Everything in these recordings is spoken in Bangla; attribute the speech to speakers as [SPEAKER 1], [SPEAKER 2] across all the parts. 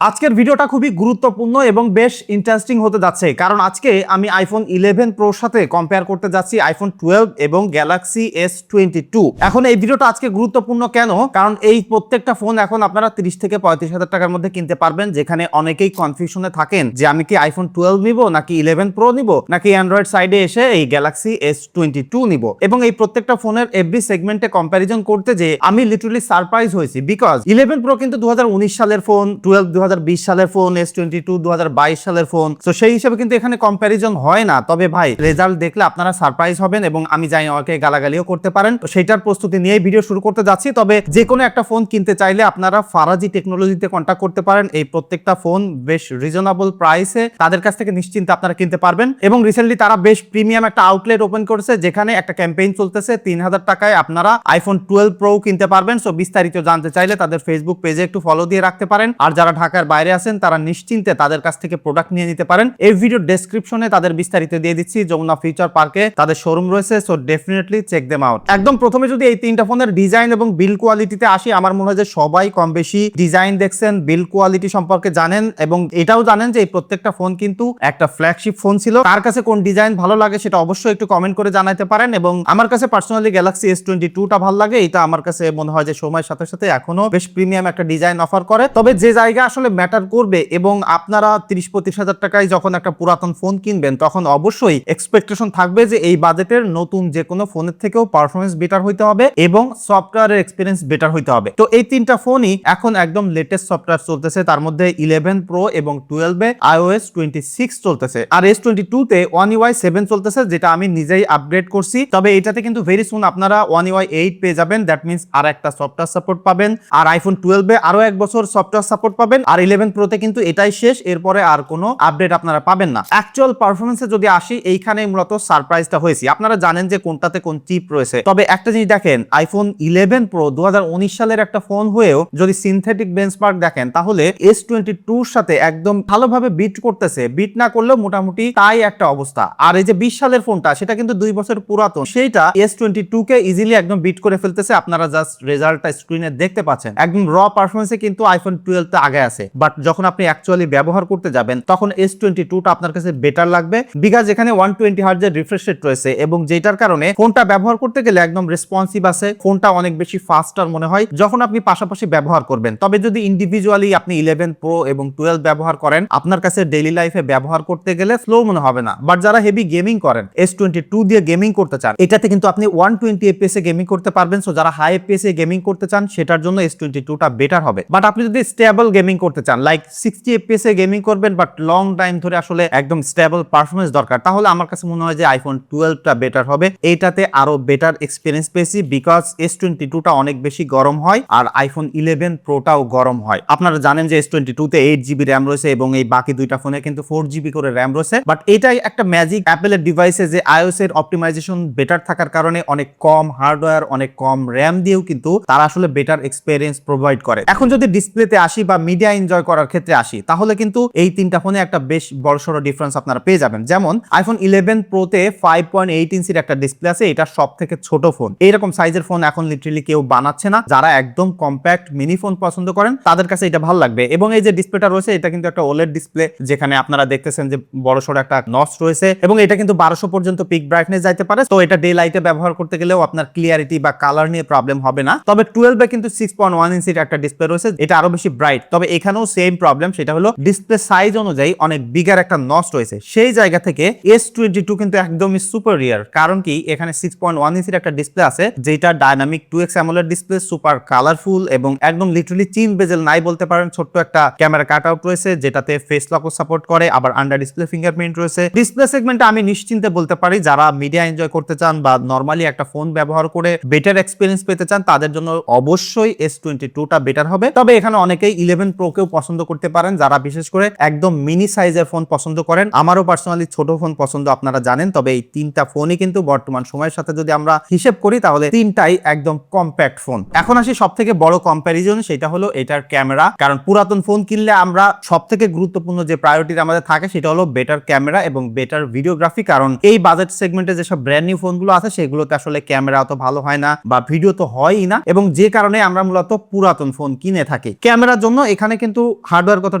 [SPEAKER 1] আজকের ভিডিওটা খুবই গুরুত্বপূর্ণ এবং বেশ ইন্টারেস্টিং হতে যাচ্ছে, কারণ আজকে আমি আইফোন 11 প্রোর সাথে কম্পেয়ার করতে যাচ্ছি আইফোন 12 এবং গ্যালাক্সি S22। এখন এই ভিডিওটা আজকে গুরুত্বপূর্ণ কেন? কারণ এই প্রত্যেকটা ফোন এখন আপনারা 30 থেকে 35,000 টাকার মধ্যে কিনতে পারবেন, যেখানে অনেকেই কনফিউশনে থাকেন যে আমি কি আইফোন 12 নিব নাকি 11 প্রো নিব নাকি অ্যান্ড্রয়েড সাইডে এসে এই গ্যালাক্সি S22 নিব। এবং এই প্রত্যেকটা ফোনের এভরি সেগমেন্টে কম্প্যারিজন করতে যে আমি লিটারালি সারপ্রাইজ হয়েছি, বিকজ 11 প্রো কিন্তু 2019 সালের ফোন, 12 2020 সালের ফোন, S22 2022 সালের ফোন। তো সেই হিসেবে কিন্তু এখানে কম্প্যারিজন হয় না। তবে ভাই, রেজাল্ট দেখলে আপনারা সারপ্রাইজ হবেন এবং আমি জানি আমাকে গালাগালিও করতে পারেন। তো সেইটার প্রস্তুতি নিয়েই ভিডিও শুরু করতে যাচ্ছি। তবে যে কোনো একটা ফোন কিনতে চাইলে আপনারা ফারাজি টেকনোলজিতে কন্ট্যাক্ট করতে পারেন। এই প্রত্যেকটা ফোন বেশ রিজনেবল প্রাইসে তাদের কাছ থেকে নিশ্চিন্তে আপনারা কিনতে পারবেন। এবং রিসেন্টলি তারা বেশ প্রিমিয়াম একটা আউটলেট ওপেন করেছে, যেখানে একটা ক্যাম্পেইন চলতেছে, 3000 টাকায় আপনারা আইফোন 12 প্রো কিনতে পারবেন। সো বিস্তারিত জানতে চাইলে তাদের ফেসবুক পেজে একটু ফলো দিয়ে রাখতে পারেন। আর যারা ঢাকার বাইরে আছেন তারা নিশ্চিন্তে তাদের কাছ থেকে প্রোডাক্ট নিয়ে নিতে পারেন। এই ভিডিও ডেসক্রিপশনে তাদের বিস্তারিত দিয়ে দিচ্ছি। যমুনা ফিউচার পার্কে তাদের শোরুম রয়েছে, so definitely check them out. একদম প্রথমে যদি এই তিনটা ফোনের ডিজাইন এবং বিল্ড কোয়ালিটিতে আসি, আমার মনে হয় যে সবাই কম বেশি ডিজাইন দেখছেন, বিল্ড কোয়ালিটি সম্পর্কে জানেন এবং এটাও জানেন যে এই প্রত্যেকটা ফোন কিন্তু একটা ফ্ল্যাগশিপ ফোন ছিল। কার কাছে কোন ডিজাইন ভালো লাগে সেটা অবশ্যই একটু কমেন্ট করে জানাতে পারেন। এবং আমার কাছে পার্সোনালি গ্যালাক্সি S22 টা ভালো লাগে। এটা আমার কাছে মনে হয় যে সময়ের সাথে সাথে এখনো বেশ প্রিমিয়াম একটা ডিজাইন অফার করে। তবে যে জায়গা আসলে ম্যাটার করবে, এবং আপনারা 30-35 হাজার টাকায় যখন একটা পুরাতন ফোন কিনবেন, তখন অবশ্যই এক্সপেকটেশন থাকবে যে এই বাজেটের নতুন যে কোনো ফোনের থেকেও পারফরমেন্স বেটার হইতে হবে এবং সফটওয়্যারের এক্সপিরিয়েন্স বেটার হইতে হবে। তো এই তিনটা ফোনই এখন একদম লেটেস্ট সফটওয়্যার চলতেছে। তার মধ্যে 11 প্রো এবং 12 এ iOS 26 চলতেছে, আর S22 তে One UI 7 চলতেছে, যেটা আমি নিজেই আপগ্রেড করছি। তবে এটাতে কিন্তু ভেরি সুন আপনারা One UI 8 পেয়ে যাবেন। দ্যাট মিন্স আর একটা সফটওয়্যার সাপোর্ট পাবেন। আর আইফোন 12 এ আরো এক বছর সফটওয়্যার সাপোর্ট পাবেন। আর 11 প্রোতে কিন্তু এটাই শেষ, এরপরে আর কোনো আপডেট আপনারা পাবেন না। অ্যাকচুয়াল পারফরমেন্সে যদি আসি, এইখানে মূলত সারপ্রাইজটা হয়েছি। আপনারা জানেন যে কোনটাতে কোন চিপ রয়েছে। তবে একটা জিনিস দেখেন, আইফোন 11 প্রো 2019 সালের একটা ফোন হয়েও যদি সিনথেটিক বেঞ্চমার্ক দেখেন, তাহলে S22 এর সাথে একদম ভালোভাবে বিট করতেছে। বিট না করলেও মোটামুটি তাই একটা অবস্থা। আর এই যে 20 সালের ফোনটা, সেটা কিন্তু 2 বছর পুরাতন, সেইটা S22 কে ইজিলি একদম বিট করে ফেলতেছে। আপনারা জাস্ট রেজাল্টটা স্ক্রিনে দেখতে পাচ্ছেন। একদম র পারফরমেন্সে কিন্তু আইফোন 12 তে আগে আছে। বাট যখন আপনি অ্যাকচুয়ালি ব্যবহার করতে যাবেন, তখন S22 টা আপনার কাছে বেটার লাগবে, বিকজ এখানে 120 হার্জ এর রিফ্রেশ রেট রয়েছে, এবং যেটার কারণে ফোনটা ব্যবহার করতে গেলে একদম রেসপন্সিভ আছে। ফোনটা অনেক বেশি ফাস্টার মনে হয় যখন আপনি পাশাপাশি ব্যবহার করবেন। তবে যদি ইন্ডিভিজুয়ালি আপনি 11 প্রো এবং 12 ব্যবহার করেন, আপনার কাছে ডেইলি লাইফে ব্যবহার করতে গেলে স্লো মনে হবে না। বাট যারা হেভি গেমিং করেন, S22 দিয়ে গেমিং করতে চান, এটাতে কিন্তু আপনি 120 FPS এ গেমিং করতে পারবেন। সো যারা হাই FPS এ গেমিং করতে চান, সেটার জন্য S22 টা বেটার হবে। বাট আপনি যদি স্টেবল গেমিং করতে চান, লাইক 60 FPS এ গেমিং করবেন, বাট লং টাইম ধরে আসলে একদম স্টেবল পারফরমেন্স দরকার, তাহলে আমার কাছে মনে হয় যে আইফোন 12 টা বেটার হবে। এইটাতে আরো বেটার এক্সপেরিয়েন্স পেয়েছি, বিকজ S22 টা অনেক বেশি গরম হয় আর আইফোন 11 প্রো টাও গরম হয়। আপনারা জানেন যে S22 তে 8GB র্যাম রয়েছে এবং এই বাকি দুইটা ফোনে কিন্তু 4GB করে র্যাম রয়েছে। বাট এটাই একটা ম্যাজিক অ্যাপেলের ডিভাইসে, যে iOS এর অপটিমাইজেশন বেটার থাকার কারণে অনেক কম হার্ডওয়্যার, অনেক কম র্যাম দিয়েও কিন্তু তারা আসলে বেটার এক্সপেরিয়েন্স প্রোভাইড করে। এখন যদি ডিসপ্লেতে আসি বা মিডিয়া এনজয় করার ক্ষেত্রে আসি, তাহলে কিন্তু এই তিনটা ফোনে একটা বেশ বড়সড় ডিফারেন্স আপনারা পেয়ে যাবেন। যেমন আইফোন 11 প্রো তে 5.8 ইঞ্চির একটা ডিসপ্লে আছে, এটা সব থেকে ছোট ফোন। এইরকম সাইজের ফোন এখন লিটারালি কেউ বানাচ্ছে না। যারা একদম কম্প্যাক্ট মিনি ফোন পছন্দ করেন, তাদের কাছে এটা ভালো লাগবে। এবং এই যে ডিসপ্লেটা রয়েছে, এটা কিন্তু একটা OLED ডিসপ্লে, যেখানে আপনারা দেখতেছেন যে বড়সড় একটা নচ রয়েছে, এবং এটা কিন্তু 1200 পর্যন্ত পিক ব্রাইটনেস যাইতে পারে। তো এটা ডে লাইটে ব্যবহার করতে গেলেও আপনার ক্লিয়ারিটি বা কালার নিয়ে প্রবলেম হবে না। তবে 12 এ কিন্তু 6.1 ইঞ্চির একটা ডিসপ্লে রয়েছে, এটা আরো বেশি ব্রাইট। তবে এখানেও সেম প্রবলেম, সেটা হলো ডিসপ্লে সাইজ অনুযায়ী অনেক বিগার একটা নচ রয়েছে। সেই জায়গা থেকে S22 কিন্তু একদমই সুপারিয়র। কারণ কি, এখানে 6.1 ইঞ্চির একটা ডিসপ্লে আছে, যেটা dynamic 2x AMOLED display, super colourful এবং একদম লিটারালি চিন বেজেল নাই বলতে পারেন। ছোট্ট একটা ক্যামেরা কাট আউট রয়েছে, যেটাতে ফেস লকও সাপোর্ট করে, আবার আন্ডার ডিসপ্লে ফিঙ্গারপ্রিন্ট রয়েছে। ডিসপ্লে সেগমেন্টে আমি নিশ্চিন্তে বলতে পারি, যারা মিডিয়া এনজয় করতে চান বা নরমালি একটা ফোন ব্যবহার করে বেটার এক্সপেরিয়েন্স পেতে চান, তাদের জন্য অবশ্যই S22 টা বেটার হবে। তবে এখানে অনেকেই 11 প্রো কেও পছন্দ করতে পারেন, যারা বিশেষ করে একদম মিনি সাইজের ফোন পছন্দ করেন। আমারও পার্সোনালি ছোট ফোন পছন্দ, আপনারা জানেন। তবে এই তিনটা ফোনই কিন্তু বর্তমান সময়ের সাথে যদি আমরা হিসেব করি, তাহলে তিনটাই একদম কম্প্যাক্ট ফোন। এখন আসি সব থেকে বড় কম্প্যারিজন, সেটা হলো এটার ক্যামেরা। কারণ পুরাতন ফোন কিনলে আমরা সব থেকে গুরুত্বপূর্ণ যে প্রায়োরিটি আমাদের থাকে, সেটা হলো বেটার ক্যামেরা এবং বেটার ভিডিওগ্রাফি। কারণ এই বাজেট সেগমেন্টে যেসব ব্র্যান্ড নিউ ফোনগুলো আছে, সেগুলোতে আসলে ক্যামেরা অত ভালো হয় না বা ভিডিও তো হয়ই না, এবং যে কারণে আমরা মূলত পুরাতন ফোন কিনে থাকি। ক্যামেরার জন্য এখানে কিন্তু কিন্তু হার্ডওয়্যারগত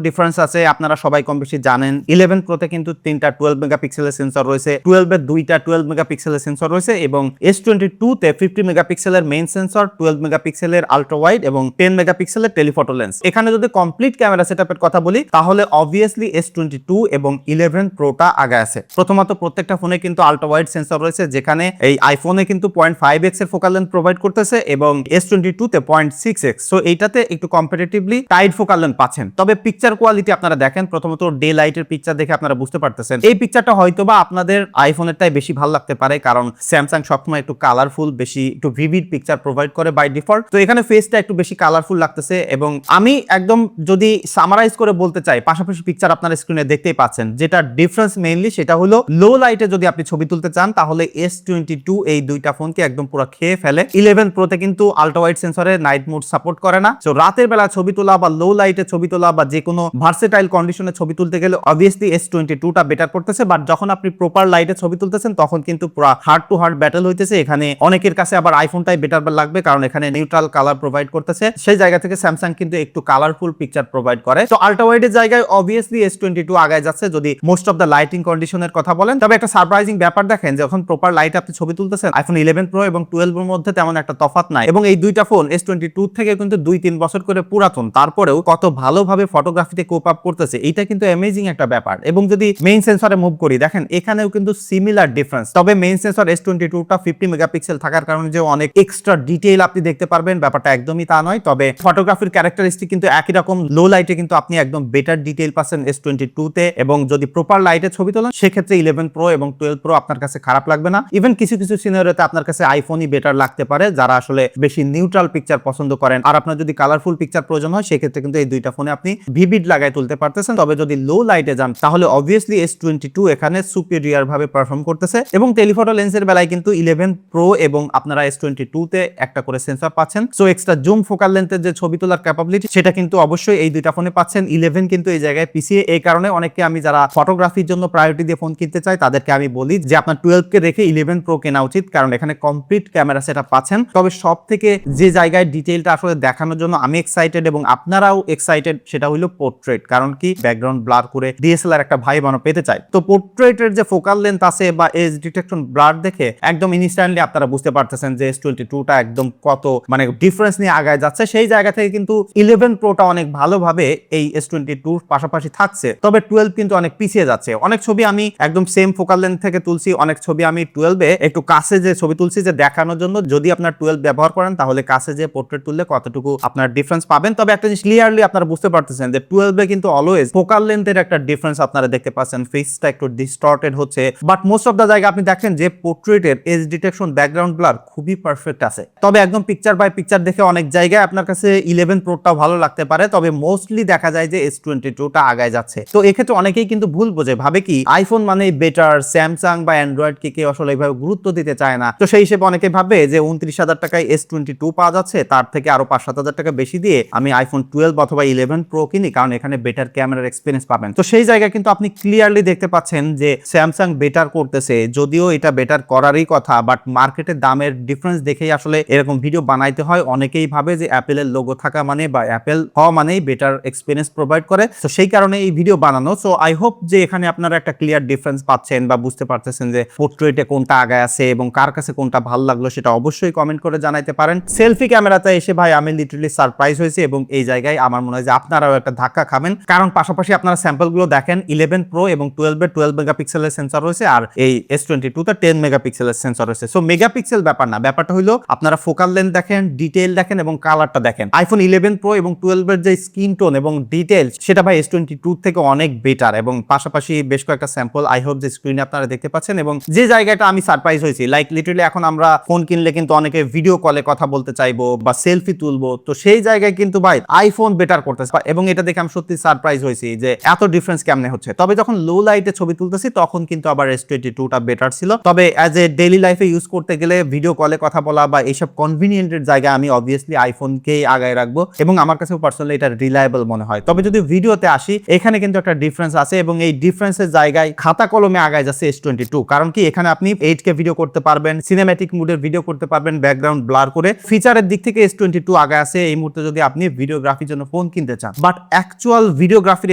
[SPEAKER 1] ডিফারেন্স আছে, আপনারা সবাই কম বেশি জানেন। 11 প্রোতে কিন্তু 3টা 12 মেগাপিক্সেলের সেন্সর রয়েছে, 12 এর 2টা 12 মেগাপিক্সেলের সেন্সর রয়েছে এবং S22 তে 50 মেগাপিক্সেলের মেইন সেন্সর, 12 মেগাপিক্সেলের আলট্রা ওয়াইড এবং 10 মেগাপিক্সেলের টেলিফটো লেন্স। এখানে যদি কমপ্লিট ক্যামেরা সেটআপের কথা বলি তাহলে অবভিয়াসলি S22 এবং 11 প্রোটা আগে আছে। প্রথমত প্রত্যেকটা ফোনে কিন্তু আলট্রা ওয়াইড সেন্সর রয়েছে, যেখানে এই আইফোনে কিন্তু 0.5x এর ফোকাল লেন্থ প্রোভাইড করতেছে এবং S22 তে 0.6x। সো এইটাতে একটু কম্পারেটিভলি টাইট ফোকাল লেন্থ পাচ্ছেন। তবে পিকচার কোয়ালিটি আপনারা দেখেন, প্রথমত ডে লাইটের পিকচার দেখে আপনারা বুঝতে পারতেছেন এই পিকচারটা হয়তোবা আপনাদের আইফোনেরটাই বেশি ভালো লাগতে পারে, কারণ স্যামসাং সবসময় একটু কালারফুল, বেশি একটু ভিভিড পিকচার প্রোভাইড করে বাই ডিফল্ট। তো এখানে ফেসটা একটু বেশি কালারফুল লাগতেছে এবং আমি একদম যদি সামারাইজ করে বলতে চাই, পাশাপাশি পিকচার আপনারা স্ক্রিনে দেখতেই পাচ্ছেন। যেটা ডিফারেন্স মেইনলি সেটা হলো লো লাইটে যদি আপনি ছবি তুলতে চান তাহলে S22 এই দুইটা ফোনকে একদম পুরো খেয়ে ফেলে। 11 প্রোতে কিন্তু আলট্রা ওয়াইড সেন্সরে নাইট মোড সাপোর্ট করে না। সো রাতের বেলা ছবি তোলা বা লো লাইটে ছবি তোলা বা যে কোনো ভার্সেটাইল কন্ডিশনে ছবি তুলতে গেলে অবভিয়াসলি S22 টা বেটার করতেছে। বাট যখন আপনি প্রপার লাইটে ছবি তুলতেছেন তখন কিন্তু পুরো হার্ড টু হার্ড ব্যাটল হইতেছে। এখানে অনেকের কাছে আবার আইফোনটাই বেটার লাগবে, কারণ এখানে নিউট্রাল কালার প্রোভাইড করতেছে। সেই জায়গা থেকে স্যামসাং কিন্তু একটু কালারফুল পিকচার প্রোভাইড করে। তো আলট্রা ওয়াইডের জায়গায় অবভিয়াসলি S22 আগায় যাচ্ছে যদি মোস্ট অফ দ্য লাইটিং কন্ডিশনের কথা বলেন। তবে একটা সারপ্রাইজিং ব্যাপার দেখেন, যখন প্রপার লাইট আপনি ছবি তুলতেছেন আইফোন 11 প্রো এবং 12 এর মধ্যে তেমন একটা তফাৎ নাই এবং এই দুইটা ফোন S22 থেকে কিন্তু 2-3 বছর করে পুরাতন, তারপরেও কত ভালোভাবে ফটোগ্রাফিতে কোপ আপ করতেছে, এটা কিন্তু অ্যামেজিং একটা ব্যাপার। এবং যদি মেইন সেন্সরে মুভ করি দেখেন এখানেও কিন্তু সিমিলার ডিফারেন্স। তবে মেইন সেন্সর S22 টা 50 মেগাপিক্সেল থাকার কারণে যে অনেক এক্সট্রা ডিটেইল আপনি দেখতে পারবেন ব্যাপারটা একদমই তা নয়। তবে ফটোগ্রাফির ক্যারেক্টারিস্টিক কিন্তু একই রকম, লো লাইটে কিন্তু আপনি একদম বেটার ডিটেইল পাচ্ছেন S22 তে এবং যদি প্রপার লাইটে ছবি তোলেন সেক্ষেত্রে 11 প্রো এবং 12 প্রো আপনার কাছে খারাপ লাগবে না। ইভেন কিছু কিছু সিনারিওতে আপনার কাছে আইফোনই বেটার লাগতে পারে যারা আসলে বেশি নিউট্রাল পিকচার পছন্দ করেন। আর আপনার যদি কালারফুল পিকচার প্রয়োজন হয় সেক্ষেত্রে কিন্তু এই দুইটা ফোনে আপনি ভিভিড লাগায় তুলতে পারতেছেন। তবে যদি লো লাইটে যান তাহলে অবভিয়াসলি S22 এখানে সুপিরিয়র ভাবে পারফর্ম করতেছে এবং টেলিফটো লেন্সের বেলায় কিন্তু 11 প্রো এবং আপনারা S22 তে একটা করে সেন্সর পাচ্ছেন। সো এক্সট্রা জুম ফোকাল লেন্থের যে ছবি তোলার ক্যাপাবিলিটি সেটা কিন্তু অবশ্যই এই দুইটা ফোনে পাচ্ছেন। 11 কিন্তু এই জায়গায় পিছিয়ে। এই কারণে অনেককে আমি যারা ফটোগ্রাফির জন্য প্রায়োরিটি দিয়ে ফোন কিনতে চাই তাদেরকে আমি বলি যে আপনার 12 কে রেখে 11 প্রো কেনা উচিত, কারণ এখানে কমপ্লিট ক্যামেরা সেটআপ পাচ্ছেন। তবে সব থেকে যে জায়গায় ডিটেইলটা আসলে দেখানোর জন্য আমি এক্সাইটেড এবং আপনারাও এক্সাইটেড সেটা হলো পোর্ট্রেট। কারণ কি ব্যাকগ্রাউন্ড ব্লার করে ডিএসএলআর একটা ভাই বানো পেতে চাই। তো পোর্ট্রেটের যে ফোকাল লেন্থ আছে বা এজ ডিটেকশন ব্লার দেখে একদম ইনস্ট্যান্টলি আপনারা বুঝতে পারতেছেন যে S22 টা একদম কত মানে ডিফারেন্স নিয়ে আগায় যাচ্ছে। সেই জায়গা থেকে কিন্তু 11 প্রোটা অনেক ভালোভাবে এই S22 পাশাপাশি থাকছে। তবে 12 কিন্তু অনেক পিছিয়ে যাচ্ছে। অনেক ছবি আমি একদম সেম ফোকাল লেন্থ থেকে তুলছি, অনেক ছবি আমি 12 এ একটু কাছে যে ছবি তুলছি যে দেখানোর জন্য। যদি আপনার 12 ব্যবহার করেন তাহলে কাছে যে পোর্ট্রেট তুললে কতটুকু আপনার ডিফারেন্স পাবেন। তবে একটা জিনিস ক্লিয়ারলি আপনারা বুঝতে পারতেছেন যে 12 এ কিন্তু অলওয়েজ ফোকাল লেন্থের একটা ডিফারেন্স আপনারা দেখতে পাচ্ছেন, ফেসটা একটু ডিস্টর্টেড হচ্ছে। বাট মোস্ট অফ দা জায়গা আপনি দেখেন যে পোর্ট্রেটের এজ ডিটেকশন ব্যাকগ্রাউন্ড ব্লার খুবই পারফেক্ট আছে। তবে একদম পিকচার বাই পিকচার দেখে অনেক জায়গায় আপনার কাছে 11 প্রোটাও ভালো লাগতে পারে, তবে মোস্টলি দেখা যায় যে S22 টা আগায় যাচ্ছে। তো এক্ষেত্রে অনেকেই কিন্তু ভুল বোঝে, ভাবে কি আইফোন মানে বেটার, স্যামসাং বা অ্যান্ড্রয়েড কে কেউ আসলে এইভাবে গুরুত্ব দিতে চায় না। তো সেই হিসেবে অনেকে ভাবে যে 29,000 টাকায় S22 পাওয়া যাচ্ছে, তার থেকে আরো 5-7 টাকা বেশি দিয়ে আমি আইফোন 12 অথবা 11 প্রো কিনি, কারণ এখানে বেটার ক্যামেরার এক্সপিরিয়েন্স পাবেন। তো সেই জায়গায় কিন্তু আপনি ক্লিয়ারলি দেখতে পাচ্ছেন যে স্যামসাং বেটার করতেছে, যদিও এটা বেটার করারই কথা, বাট মার্কেটের দামের ডিফারেন্স দেখেই আসলে এরকম ভিডিও বানাইতে হয়। অনেকেই ভাবে যে অ্যাপেলের লোগো থাকা মানে বা অ্যাপেল হওয়া মানেই বেটার এক্সপিরিয়েন্স প্রোভাইড করে। তো সেই কারণে এই ভিডিও বানানো। সো আই হোপ যে এখানে আপনারা একটা ক্লিয়ার ডিফারেন্স পাচ্ছেন বা বুঝতে পারতেছেন যে পোর্ট্রেটে কোনটা আগায় আছে এবং কার কাছে কোনটা ভালো লাগলো সেটা অবশ্যই কমেন্ট করে জানাইতে পারেন। সেলফি ক্যামেরাতে এসে ভাই আমি লিটারালি সারপ্রাইজ হয়েছি এবং এই জায়গায় আমার মনে হয় যে আপনারাও একটা ধাক্কা খাবেন, কারণ পাশাপাশি আপনারা স্যাম্পল গুলো দেখেন 11 প্রো এবং 12 এর 12 মেগাপিক্সেলের সেন্সর রয়েছে আর এই S22 তে 10 মেগাপিক্সেলের সেন্সর রয়েছে। সো মেগাপিক্সেল ব্যাপার না, ব্যাপারটা হলো আপনারা ফোকাল লেন্থ দেখেন, ডিটেইল দেখেন এবং কালারটা দেখেন। আইফোন 11 প্রো এবং 12 এর যে স্ক্রিন টোন এবং ডিটেইলস সেটা ভাই S22 থেকে অনেক বেটার এবং পাশাপাশি বেশ কয়েকটা স্যাম্পল আই হোপ যে স্ক্রিনে আপনারা দেখতে পাচ্ছেন। এবং যে জায়গাটা আমি সারপ্রাইজ হয়েছি, লাইক লিটারালি এখন আমরা ফোন কিনলে কিন্তু অনেকে ভিডিও কলে কথা বলতে চাইবো বা সেলফি তুলবো, তো সেই জায়গায় কিন্তু ভাই আইফোন বেটার করতেছে এবং এটা দেখে আমি সত্যি সারপ্রাইজ হয়েছি যে এত ডিফারেন্স কেমনে হচ্ছে। তবে যখন লো লাইটে ছবি তুলতেছি তখন কিন্তু আবার S22 টা বেটার ছিল। তবে অ্যাজ এ ডেইলি লাইফে ইউজ করতে গেলে ভিডিও কলে কথা বলা বা এইসব কনভিনিয়েন্টের জায়গায় আমি অবভিয়াসলি আইফোনকেই আগায় রাখবো এবং আমার কাছে পার্সোনালি এটা রিলায়েবল মনে হয়। তবে যদি ভিডিওতে আসি এখানে কিন্তু একটা ডিফারেন্স আছে এবং এই ডিফারেন্সের জায়গায় খাতা কলমে আগায় যাচ্ছে S22, কারণ কি এখানে আপনি 8K ভিডিও করতে পারবেন, সিনেম্যাটিক মুডের ভিডিও করতে পারবেন ব্যাকগ্রাউন্ড ব্লার করে। ফিচারের দিক থেকে S22 আগে আছে। এই মুহূর্তে যদি আপনি ভিডিওগ্রাফির জন্য ফোন কিনতে চান, বাট অ্যাকচুয়াল ভিডিওগ্রাফির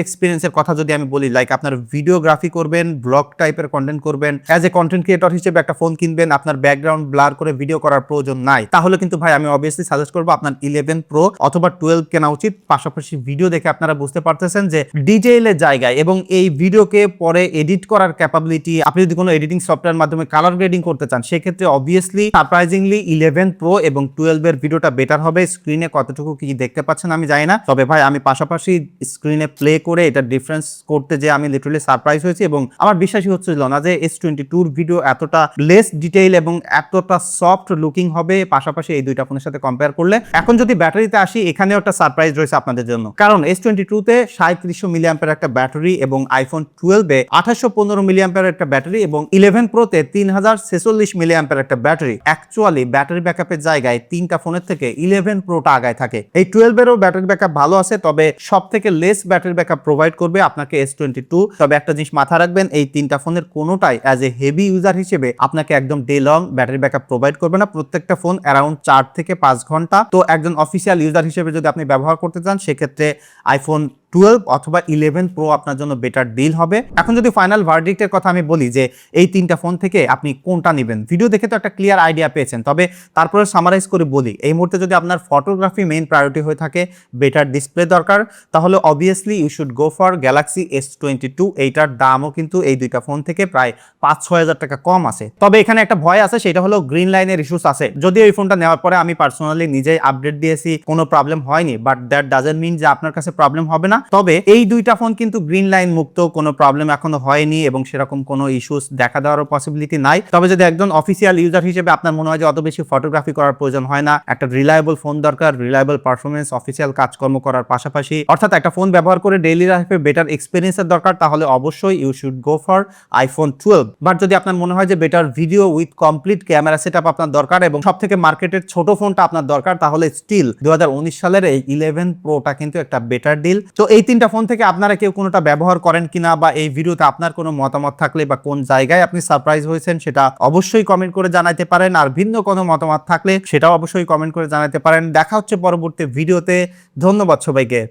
[SPEAKER 1] এক্সপিরিয়েন্সের কথা যদি আমি বলি, লাইক আপনার ভিডিওগ্রাফি করবেন, ব্লগ টাইপের কন্টেন্ট করবেন, অ্যাজ এ কন্টেন্ট ক্রিয়েটর হিসেবে একটা ফোন কিনবেন, আপনার ব্যাকগ্রাউন্ড ব্লার করে ভিডিও করার প্রয়োজন নাই, তাহলে কিন্তু ভাই আমি অবভিয়াসলি সাজেস্ট করবো আপনার 11 প্রো অথবা 12 কেনা উচিত। পাশাপাশি ভিডিও দেখে আপনারা বুঝতে পারতেছেন যে ডিটেইলের জায়গায় এবং এই ভিডিওকে পরে এডিট করার ক্যাপাবিলিটি, আপনি যদি কোনো এডিটিং সফটওয়্যার মাধ্যমে কালার গ্রেডিং করতে চান, সেক্ষেত্রে অবভিয়াসলি সারপ্রাইজিংলি 11 প্রো এবং 12 এর ভিডিওটা বেটার হবে। স্ক্রিনে কতটুকু কি দেখতে পাচ্ছেন আমি জানি না, তবে ভাই আমি পাশাপাশি স্ক্রিনে প্লে করে এটা ডিফারেন্স করতে যে আমি লিটারালি সারপ্রাইজ হয়েছি এবং আমার বিশ্বাসই হচ্ছিল না যে S22 এর ভিডিও এতটা লেস ডিটেইল এবং এতটা সফট লুকিং হবে পাশাপাশি এই দুইটা ফোনের সাথে কম্পেয়ার করলে। এখন যদি ব্যাটারিতে আসি, এখানেও একটা সারপ্রাইজ রয়েছে আপনাদের জন্য, কারণ S22 তে 3700 মিলিঅ্যাম্পিয়ার একটা ব্যাটারি এবং আইফোন 12 এ 2815 মিলিঅ্যাম্পিয়ার একটা ব্যাটারি এবং 11 প্রো তে 3046 মিলিঅ্যাম্পিয়ার একটা ব্যাটারি। অ্যাকচুয়ালি ব্যাটারি ব্যাকআপের জায়গায় তিনটা ফোনের থেকে 11 প্রোটা আগায় থাকে। এই 12 এরও ব্যাটারি ব্যাকআপ ভালো আছে, তবে সব থেকে লেস ব্যাটারি ব্যাকআপ প্রোভাইড করবে আপনাকে S22। তবে একটা জিনিস মাথায় রাখবেন, এই তিনটা ফোনের কোনোটাই অ্যাজ এ হেভি ইউজার হিসেবে আপনাকে একদম day long battery backup provide করবে না। প্রত্যেকটা ফোন অ্যারাউন্ড 4 থেকে 5 ঘন্টা। তো একজন অফিসিয়াল ইউজার হিসেবে যদি আপনি ব্যবহার করতে চান, সেক্ষেত্রে আইফোন 12 অথবা 11 প্রো আপনার জন্য বেটার ডিল হবে। এখন যদি ফাইনাল ভার্ডিক্টের কথা আমি বলি যে এই তিনটা ফোন থেকে আপনি কোনটা নেবেন, ভিডিও দেখে তো একটা ক্লিয়ার আইডিয়া পেয়েছেন, তবে তারপরে সামারাইজ করে বলি, এই মুহূর্তে যদি আপনার ফটোগ্রাফি মেইন প্রায়োরিটি হয়ে থাকে, বেটার ডিসপ্লে দরকার, তাহলে obviously you should go for Galaxy S22। এইটার দামও কিন্তু এই দুইটা ফোন থেকে প্রায় 5-6 হাজার টাকা কম আছে। তবে এখানে একটা ভয় আছে, সেটা হলো গ্রিন লাইনের ইস্যুস আছে। যদিও এই ফোনটা নেওয়ার পরে আমি পার্সোনালি নিজেই আপডেট দিয়েছি, কোনো প্রবলেম হয়নি, বাট দ্যাট ডাজন্ট মিন যে আপনার কাছে প্রবলেম হবে না। তবে এই দুইটা ফোন কিন্তু গ্রিন লাইন মুক্ত, কোনো প্রবলেম এখনো হয়নি এবং সেরকম কোনো ইস্যুস দেখা দেওয়ার পসিবিলিটি নাই। তবে যদি একজন অফিসিয়াল ইউজার হিসেবে আপনার মনে হয় যে অত বেশি ফটোগ্রাফি করার প্রয়োজন হয় না, একটা রিলায়েবল ফোন দরকার, রিলায়েবল পারফরমেন্স, অফিসিয়াল কাজকর্ম করার পাশাপাশি, অর্থাৎ একটা ফোন ব্যবহার করে ডেইলি লাইফে বেটার এক্সপিরিয়েন্সের দরকার, তাহলে অবশ্যই you should go for iPhone 12। But যদি আপনার মনে হয় যে better video with complete camera setup আপনার দরকার এবং সব থেকে মার্কেটের ছোট ফোনটা আপনার দরকার, তাহলে স্টিল 2019 সালের এই 11 প্রোটা কিন্তু একটা বেটার ডিল। তো এই তিনটা ফোন থেকে আপনারা কেউ কোনোটা ব্যবহার করেন কিনা, বা এই ভিডিওতে আপনার কোনো মতামত থাকলে বা কোন জায়গায় আপনি সারপ্রাইজ হয়েছেন সেটা অবশ্যই কমেন্ট করে জানাতে পারেন। আর ভিন্ন কোনো মতামত থাকলে সেটাও অবশ্যই কমেন্ট করে জানাতে পারেন। দেখা হচ্ছে পরবর্তী ভিডিওতে। ধন্যবাদ সবাইকে।